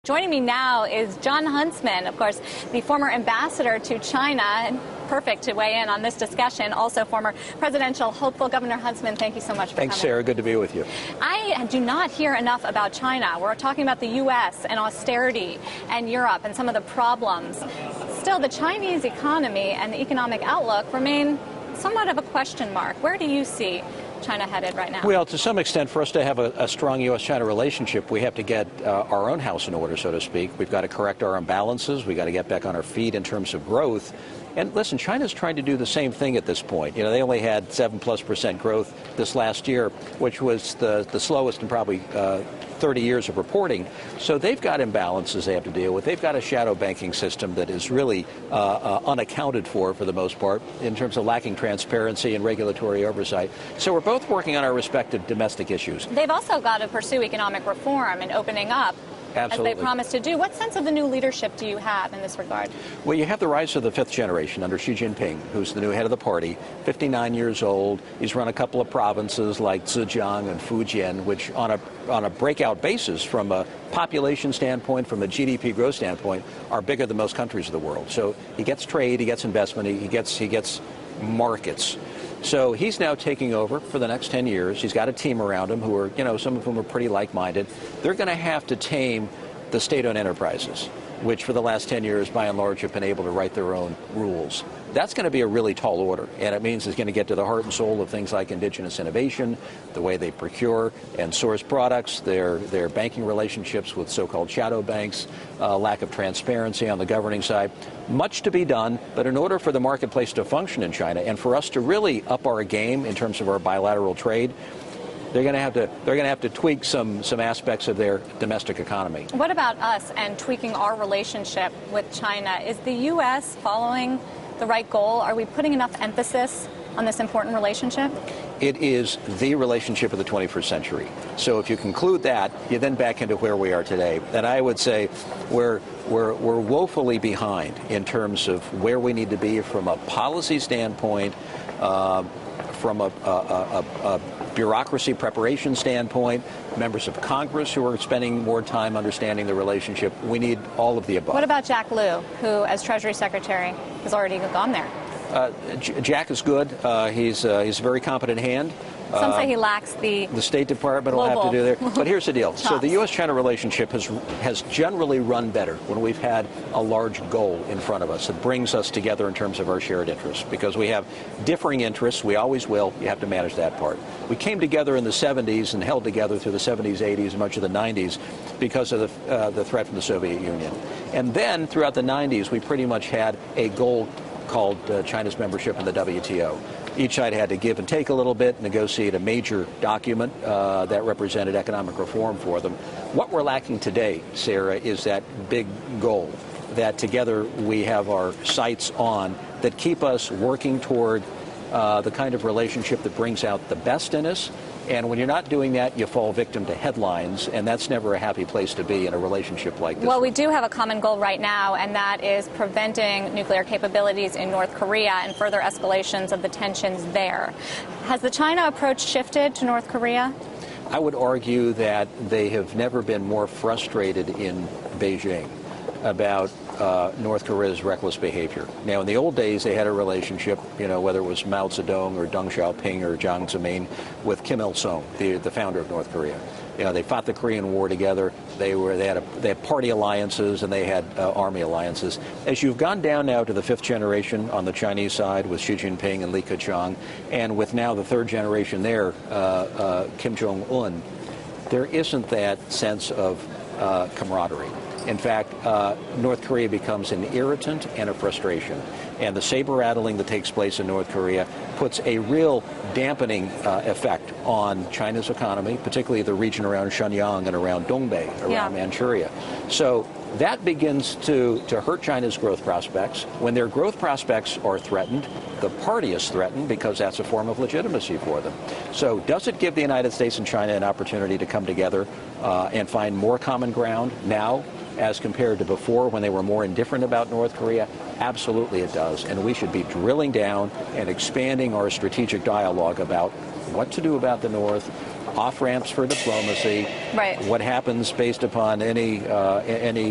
Joining me now is Jon Huntsman, of course, the former ambassador to China, and perfect to weigh in on this discussion. Also, former presidential hopeful. Governor Huntsman, thank you so much for coming. Thanks, Sarah. Good to be with you. I do not hear enough about China. We're talking about the U.S. and austerity and Europe and some of the problems. Still, the Chinese economy and the economic outlook remain somewhat of a question mark. Where do you see China headed right now? Well, to some extent, for us to have a strong U.S.-China relationship, we have to get our own house in order, so to speak. We've got to correct our imbalances. We've got to get back on our feet in terms of growth. And listen, China's trying to do the same thing at this point. You know, they only had 7+% growth this last year, which was the slowest in probably 30 years of reporting. So they've got imbalances they have to deal with. They've got a shadow banking system that is really unaccounted for the most part, in terms of lacking transparency and regulatory oversight. So we're both working on our respective domestic issues. They've also got to pursue economic reform and opening up. Absolutely. As they promised to do. What sense of the new leadership do you have in this regard? Well, you have the rise of the fifth generation under Xi Jinping, who's the new head of the party, 59 years old. He's run a couple of provinces like Zhejiang and Fujian, which on a breakout basis from a population standpoint, from a GDP growth standpoint, are bigger than most countries of the world. So he gets trade, he gets investment, he gets markets. So he's now taking over for the next 10 years. He's got a team around him who are, you know, some of whom are pretty like-minded. They're going to have to tame the state-owned enterprises, which for the last 10 years, by and large, have been able to write their own rules. That's going to be a really tall order, and it means it's going to get to the heart and soul of things like indigenous innovation, the way they procure and source products, their banking relationships with so-called shadow banks, lack of transparency on the governing side. Much to be done, but in order for the marketplace to function in China and for us to really up our game in terms of our bilateral trade, they're going to have to tweak some aspects of their domestic economy. What about us and tweaking our relationship with China? Is the U.S. following the right goal? Are we putting enough emphasis on this important relationship? It is the relationship of the 21st century. So if you conclude that, you then back into where we are today. And I would say we're woefully behind in terms of where we need to be from a policy standpoint, from a bureaucracy preparation standpoint, members of Congress who are spending more time understanding the relationship. We need all of the above. What about Jack Lew, who, as Treasury Secretary, has already gone there? Jack is good. He's a very competent hand. Some say he lacks the State Department will have to do there. But here's the deal. So the U.S.-China relationship has generally run better when we've had a large goal in front of us that brings us together in terms of our shared interests. Because we have differing interests. We always will. You have to manage that part. We came together in the 70s and held together through the 70s, 80s, and much of the 90s because of the threat from the Soviet Union. And then throughout the 90s, we pretty much had a goal called China's membership in the WTO. Each side had to give and take a little bit, negotiate a major document that represented economic reform for them. What we're lacking today, Sarah, is that big goal that together we have our sights on that keep us working toward the kind of relationship that brings out the best in us. And when you're not doing that, you fall victim to headlines, and that's never a happy place to be in a relationship like this. Well, we do have a common goal right now, and that is preventing nuclear capabilities in North Korea and further escalations of the tensions there. Has the China approach shifted to North Korea? I would argue that they have never been more frustrated in Beijing about North Korea's reckless behavior. Now, in the old days, they had a relationship, you know, whether it was Mao Zedong or Deng Xiaoping or Jiang Zemin, with Kim Il-sung, the founder of North Korea. You know, they fought the Korean War together. They had party alliances and they had army alliances. As you've gone down now to the fifth generation on the Chinese side with Xi Jinping and Li Keqiang, and with now the third generation there, Kim Jong-un, there isn't that sense of camaraderie. In fact, North Korea becomes an irritant and a frustration. And the saber-rattling that takes place in North Korea puts a real dampening effect on China's economy, particularly the region around Shenyang and around Dongbei, around Manchuria. So that begins to hurt China's growth prospects. When their growth prospects are threatened, the party is threatened because that's a form of legitimacy for them. So does it give the United States and China an opportunity to come together and find more common ground now as compared to before when they were more indifferent about North Korea? Absolutely it does. And we should be drilling down and expanding our strategic dialogue about what to do about the North, off-ramps for diplomacy. Right. What happens based upon any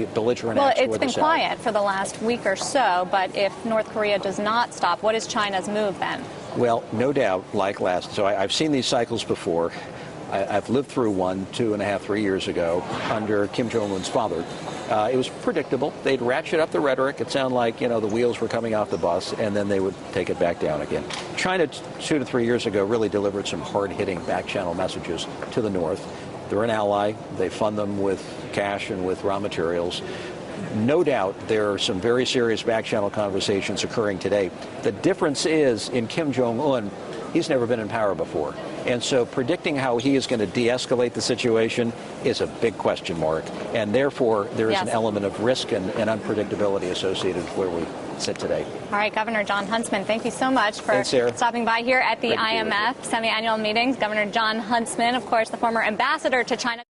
belligerent Well, acts it's toward been the South. quiet for the last week or so, but if North Korea does not stop, what is China's move then? Well, no doubt, like last. So I've seen these cycles before. I've lived through one 2.5, 3 years ago under Kim Jong-un's father. It was predictable. They'd ratchet up the rhetoric. It sounded like, the wheels were coming off the bus, and then they would take it back down again. China 2 to 3 years ago really delivered some hard-hitting back-channel messages to the North. They're an ally. They fund them with cash and with raw materials. No doubt there are some very serious back-channel conversations occurring today. The difference is in Kim Jong-un, he's never been in power before. And so predicting how he is going to de-escalate the situation is a big question mark. And therefore, there is an element of risk and unpredictability associated with where we sit today. All right, Governor Jon Huntsman, thank you so much for stopping by here at the IMF semi-annual meetings. Governor Jon Huntsman, of course, the former ambassador to China.